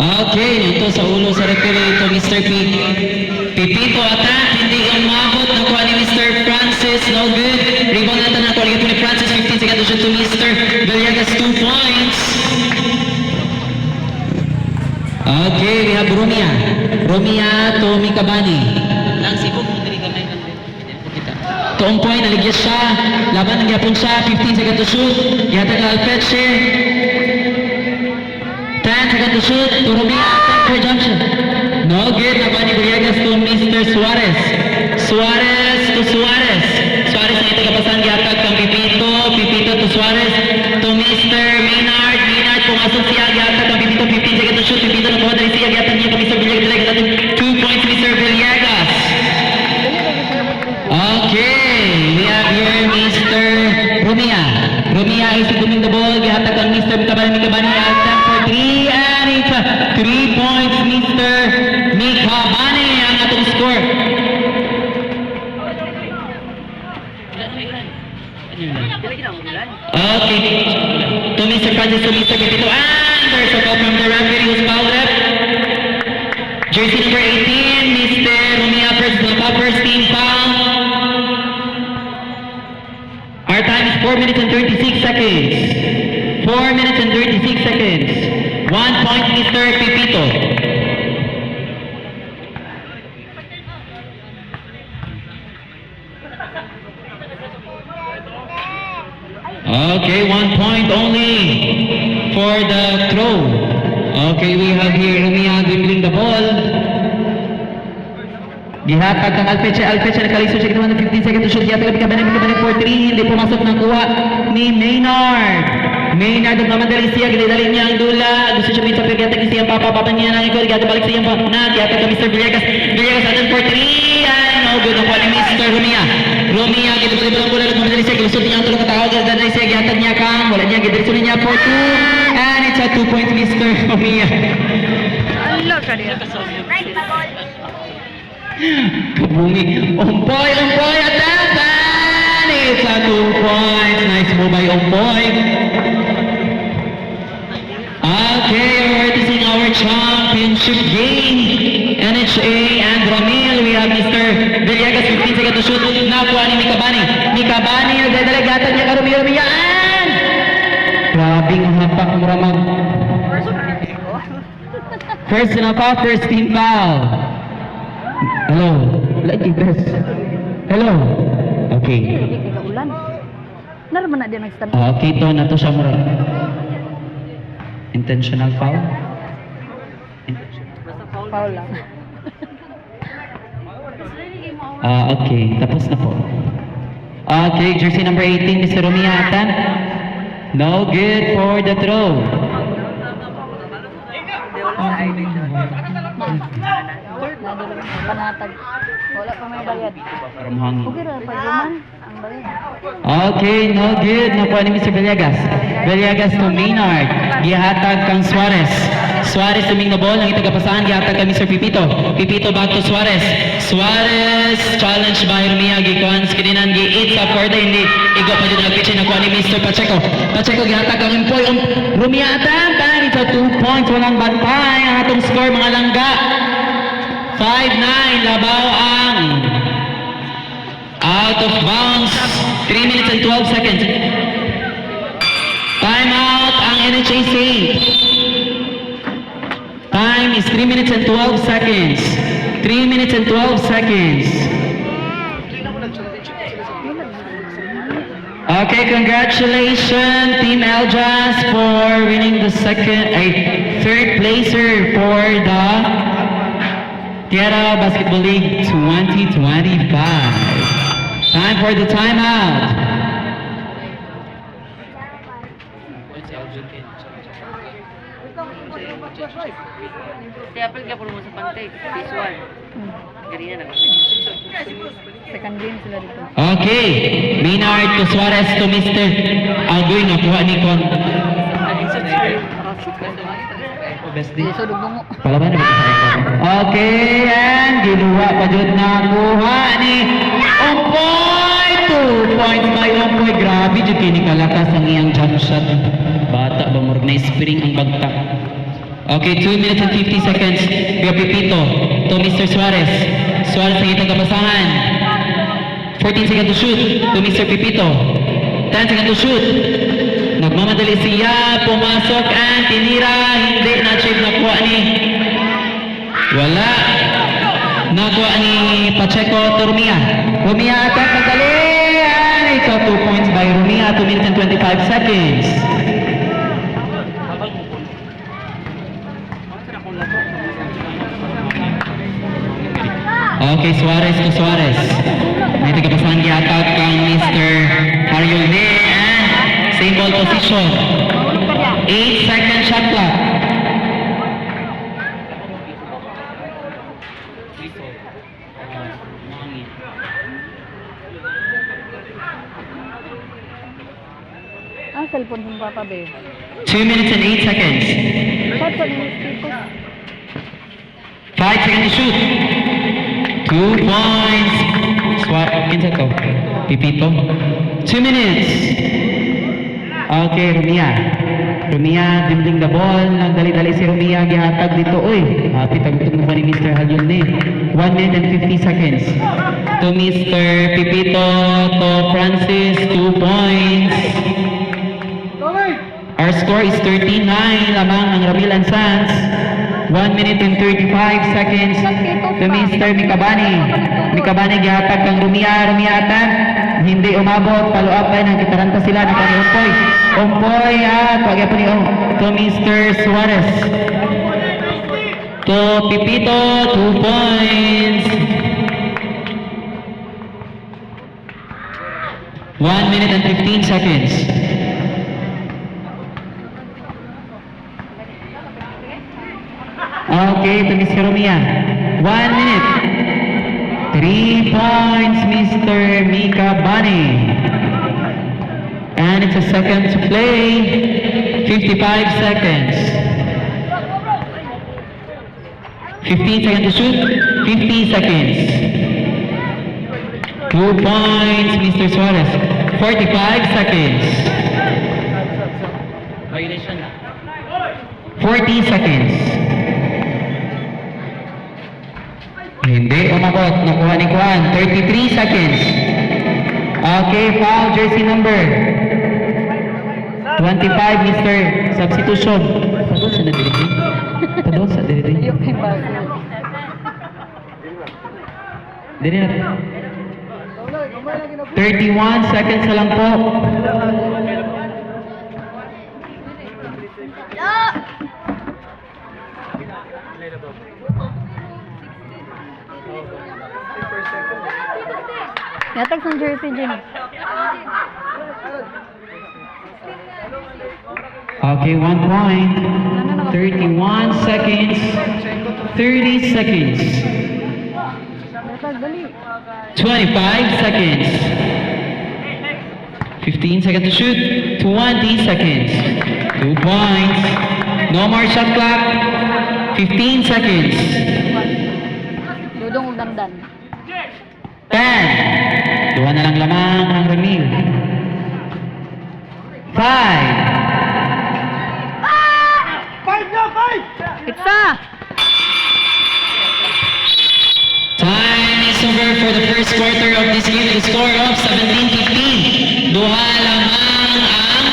Okay, ito sa ulo sa referee ito, Mr. P. Pipito attack, hindi umabot. Nakuha ni Mr. Francis, no good. Rebound natin nakuha ni Francis, 15 seconds to Mr. Villegas, 2 points. Okay, we have Romia. Romia to Mikabani. Lang sibog mo diri gamay ng tuong point, naligyan siya. Laban ng yapon siya, 15 seconds to shoot. Yata ka Alpeche. 10 seconds to shoot. To Romia, 10 for jump shot. No good. Nakuha ni Villegas to Mr. Suarez. Suarez to Suarez. Suarez na ito kapasan. Yata kang Pipito. Pipito to Suarez. To Mr. Maynard. Maynard pumasok siya. Yata kang Pipito. 15 seconds to shoot. Pipito na kuha dari siya. Yata niya to Mr. Villegas. 2 points Mr. Villegas. Okay. We have here Mr. Romia. Romia is winning the ball. Yata kang Mr. Mikabani. Mikabani attempt for 3 and it's 3 points Mr. Mikabani ang atong score. Okay. To Mr. Francis, to Mr. Pipito, and there's a call from the referee who's fouled up. Jersey number 18, Mr. Romia first team foul. Our time is 4 minutes and 36 seconds. 4 minutes and 36 seconds. 1 point Mr. Pipito. Okay, 1 point only for the throw. Okay, we have here Romia dribbling the ball. Gihatag ng Alpeche nakaliso siya naman ng 15 seconds to shoot. Gihatag ng Mikabani for 3. Hindi pumasok ng kuha ni Maynard. Maynard ang mamandali siya. Ginidali niya ang dula. Gusto siya minsan pero gihatag siya papapapan niya ng ikot. Gihatag balik siya na. Gihatag ng Mr. Villegas. Villegas atin for 3. And no good ang kuha ni Mr. Romia. Romia, ginidali ang bola. Mamandali siya. Gusto niya ang tulong katao. Ginidali siya. Gihatag niya kang. Wala niya. Ginidali niya for 2. And it's a 2 point Mr. Romia. Allah kariya. Kabungi. Ompoy, attack! And it's a 2 points. Nice move by Ompoy. Okay, we're seeing our championship game. NHA and Ramil. We have Mr. Villegas, 15 seconds to shoot. Nakuha ni Mikabani. Mikabani, nagdadaligatan niya ka Romia. And grabing hapak ng Ramag. First na pa, first team foul. Hello. Lagi guys. Hello. Okay. Hindi ka ulan. Naroon na dia nag-stand. Okay, to na to siya mura. Intentional foul? Foul lang. Okay, tapos na po. Okay, jersey number 18, Mr. Romia attempt. No good for the throw. Panatag. Wala pa may bayad. Okay ra pa yuman ang bayad. Okay, no good. Nakuha ni Mr. Villegas. Villegas to Maynard. Gihatag kang Suarez. Suarez tuming na ball. Ang itagapasaan. Gihatag kang Mr. Pipito. Pipito back to Suarez. Suarez challenged by Romia. Gikuhan skininan. Gi-eat sa further. Hindi. Igo pa dito nag-pitchin. Nakuha ni Mr. Pacheco. Pacheco gihatag kang Empoy. Romia attempt. And it's a 2 points. Walang bantay. Ang atong score mga langga. 5-9, Labaw ang out of bounds. 3 minutes and 12 seconds. Time out ang NHAC. Time is 3 minutes and 12 seconds. 3 minutes and 12 seconds. Okay, congratulations Team Eljas for winning the third placer for the Tierra Basketball League 2025. Time for the timeout. Siapal ka po mo sa pantay. Visual. Ganyan na. Second game sila dito. Okay. Maynard to Suarez to Mr. Algoy. Nakuha ni Con. Best day. Palaban na ba sa okay, and ginuha pa dyan na kuha ni Ompoy. 2 points by Ompoy. Grabe dyan kini kalakas ang iyang jump shot. Bata ba murag na spring ang bagtak. Okay, 2 minutes and 50 seconds. Pio Pipito to Mr. Suarez. Suarez ang itong kapasahan. 14 seconds to shoot to Mr. Pipito. 10 seconds to shoot. Nagmamadali siya, pumasok and tinira. Hindi na-achieve nakuha ni. Wala. Nakuha ni Pacheco to Rumia. Rumia attack madali. And it's a 2 points by Rumia. 2 minutes and 25 seconds. Okay, Suarez to Suarez. May tagapasahan gihatag kang Mr. Haryolde and same ball position. 8 second shot clock. Ah, cellphone ng papa, be. 2 minutes and 8 seconds. Shot sa mga speaker. 5 seconds to shoot. 2 points. Swap. Kinsa to? Pipito. 2 minutes. Okay, Rumia. Rumia, dimding the ball. Nagdali-dali si Rumia. Gihatag dito. Uy, pitag-tug na pa ni Mr. Halyolde. 1 minute and 50 seconds. To Mr. Pipito. To Francis. 2 points. Our score is 39 lamang ang Ramilan Sands. 1 minute and 35 seconds to Mr. Mikabani. Mikabani gihatag kang Rumia. Rumia attack. Hindi umabot. Follow up line. Nagkitaranta sila. Nakani Umpoy. Umpoy at wag po ni to Mr. Suarez. To Pipito. 2 points. 1 minute and 15 seconds. Okay, to Mr. Rumia. 1 minute. 3 points, Mr. Mikabani. And it's a second to play. 55 seconds. 15 seconds to shoot. 50 seconds. 2 points, Mr. Suarez. 45 seconds. Violation. 40 seconds. Hindi umabot. Nakuha ni Juan. 33 seconds. Okay, foul. Jersey number 25, Mr. Substitution. Padol sa nadirigay. Padol sa nadirigay. Ayok kay bago. Dili na. 31 seconds na lang po. Yatag sa jersey, Jim. Okay, 1 point. 31 seconds. 30 seconds. Yatag, dali. 25 seconds. 15 seconds to shoot. 20 seconds. 2 points. No more shot clock. 15 seconds. Dudong ug dandan. 10. Duha na lang lamang ang Ramil. 5. Pizza! Time is over for the first quarter of this game. The score of 17-15. Duha lamang ang